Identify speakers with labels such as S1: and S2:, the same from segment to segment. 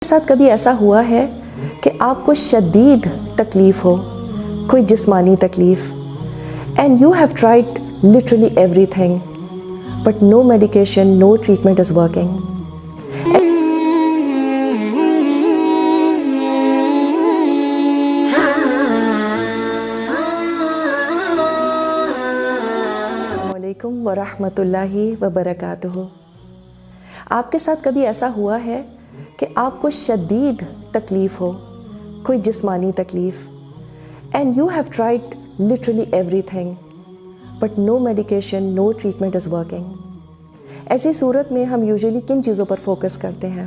S1: ساتھ کبھی ایسا ہوا ہے کہ آپ کو شدید تکلیف ہو، کوئی جسمانی تکلیف، and you have tried literally everything but no medication, no treatment is working. السلام علیکم ورحمۃ اللہ وبرکاتہ. آپ کے ساتھ کبھی ایسا ہوا ہے کہ آپ کو شدید تکلیف ہو، کوئی جسمانی تکلیف، and you have tried literally everything but no medication, no treatment is working. ایسی صورت میں ہم یوزلی کن چیزوں پر فوکس کرتے ہیں؟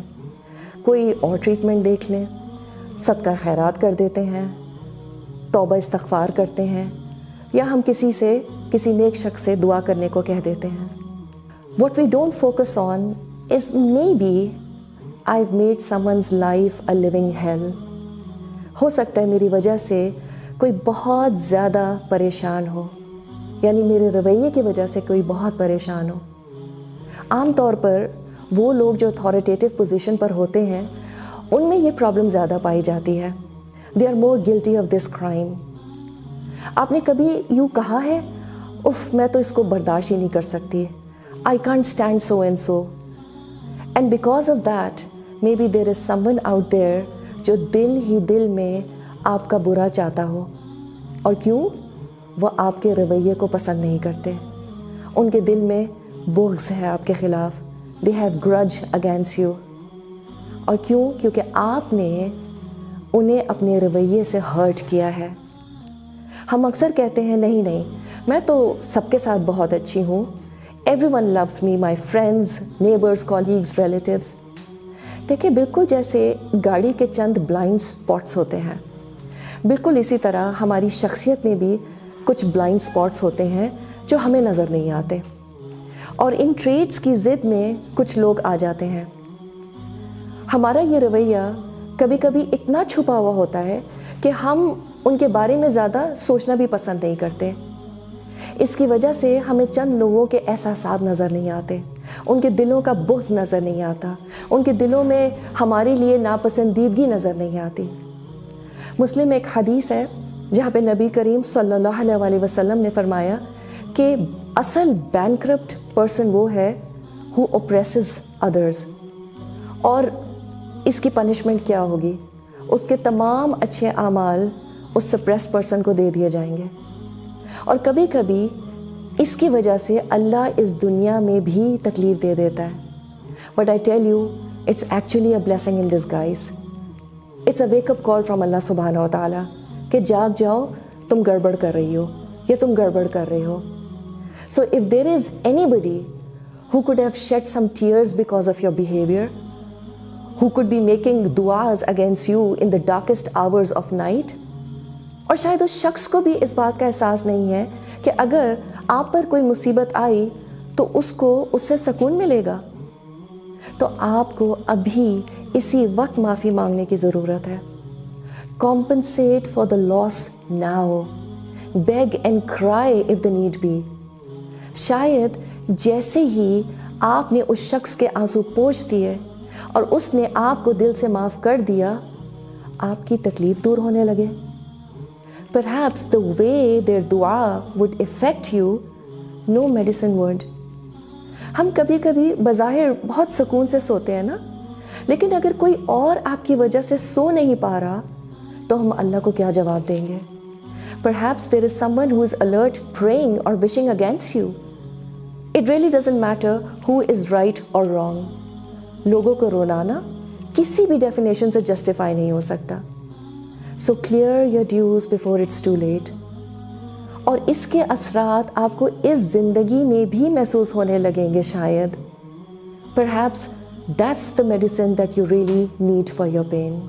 S1: کوئی اور ٹریٹمنٹ دیکھ لیں، صدقہ خیرات کر دیتے ہیں، توبہ استغفار کرتے ہیں، یا ہم کسی نیک شخص سے دعا کرنے کو کہہ دیتے ہیں. What we don't focus on is maybe I've made someone's life a living hell. ہو سکتا ہے میری وجہ سے کوئی بہت زیادہ پریشان ہو، یعنی میرے رویے کی وجہ سے کوئی بہت پریشان ہو. عام طور پر وہ لوگ جو اتھارٹیٹو پوزیشن پر ہوتے ہیں ان میں یہ پرابلم زیادہ پائی جاتی ہے. They are more guilty of this crime. آپ نے کبھی یوں کہا ہے اف میں تو اس کو برداشت ہی نہیں کر سکتی، I can't stand so and so. And because of that, maybe there is someone out there جو دل ہی دل میں آپ کا برا چاہتا ہو. اور کیوں؟ وہ آپ کے رویے کو پسند نہیں کرتے، ان کے دل میں بغض ہے آپ کے خلاف. They have grudge against you. اور کیوں؟ کیونکہ آپ نے انہیں اپنے رویے سے ہرٹ کیا ہے. ہم اکثر کہتے ہیں نہیں میں تو سب کے ساتھ بہت اچھی ہوں، everyone loves me, my friends, neighbors, colleagues, relatives. دیکھیں، بالکل جیسے گاڑی کے چند بلائنڈ سپاٹس ہوتے ہیں، بالکل اسی طرح ہماری شخصیت میں بھی کچھ بلائنڈ سپاٹس ہوتے ہیں جو ہمیں نظر نہیں آتے، اور ان ٹریٹس کی ضد میں کچھ لوگ آ جاتے ہیں. ہمارا یہ رویہ کبھی کبھی اتنا چھپا ہوا ہوتا ہے کہ ہم ان کے بارے میں زیادہ سوچنا بھی پسند نہیں کرتے. اس کی وجہ سے ہمیں چند لوگوں کے احساسات نظر نہیں آتے، ان کے دلوں کا بغض نظر نہیں آتا، ان کے دلوں میں ہمارے لیے ناپسندیدگی نظر نہیں آتی. مسلم ایک حدیث ہے جہاں پہ نبی کریم صلی اللہ علیہ وسلم نے فرمایا کہ اصل بینکرپٹ پرسن وہ ہے who oppresses others. اور اس کی پنشمنٹ کیا ہوگی؟ اس کے تمام اچھے اعمال اس سپریس پرسن کو دے دیے جائیں گے. اور کبھی کبھی اس کی وجہ سے اللہ اس دنیا میں بھی تکلیف دے دیتا ہے. But I tell you it's actually a blessing in disguise. It's a wake up call from اللہ سبحانہ و تعالیٰ کہ جاگ جاؤ، تم گڑبڑ کر رہی ہو، یا تم گڑبڑ کر رہے ہو. So if there is anybody who could have shed some tears because of your behavior, who could be making duas against you in the darkest hours of night, اور شاید اس شخص کو بھی اس بات کا احساس نہیں ہے کہ اگر آپ پر کوئی مصیبت آئی تو اس کو اس سے سکون ملے گا، تو آپ کو ابھی اسی وقت معافی مانگنے کی ضرورت ہے. Compensate for the loss now. Beg and cry if the need be. شاید جیسے ہی آپ نے اس شخص کے آنسو پوچھ دیے اور اس نے آپ کو دل سے معاف کر دیا، آپ کی تکلیف دور ہونے لگے. Perhaps the way their dua would affect you, no medicine would. ہم کبھی کبھی بظاہر بہت سکون سے سوتے ہیں نا، لیکن اگر کوئی اور آپ کی وجہ سے سو نہیں پا رہا تو ہم اللہ کو کیا جواب دیں گے؟ Perhaps there is someone who is alert, praying or wishing against you. It really doesn't matter who is right or wrong. لوگوں کو رلانا کسی بھی ڈیفینیشن سے جسٹیفائی نہیں ہو سکتا. So clear your dues before it's too late. اور اس کے اثرات آپ کو اس زندگی میں بھی محسوس ہونے لگیں گے شاید. Perhaps that's the medicine that you really need for your pain.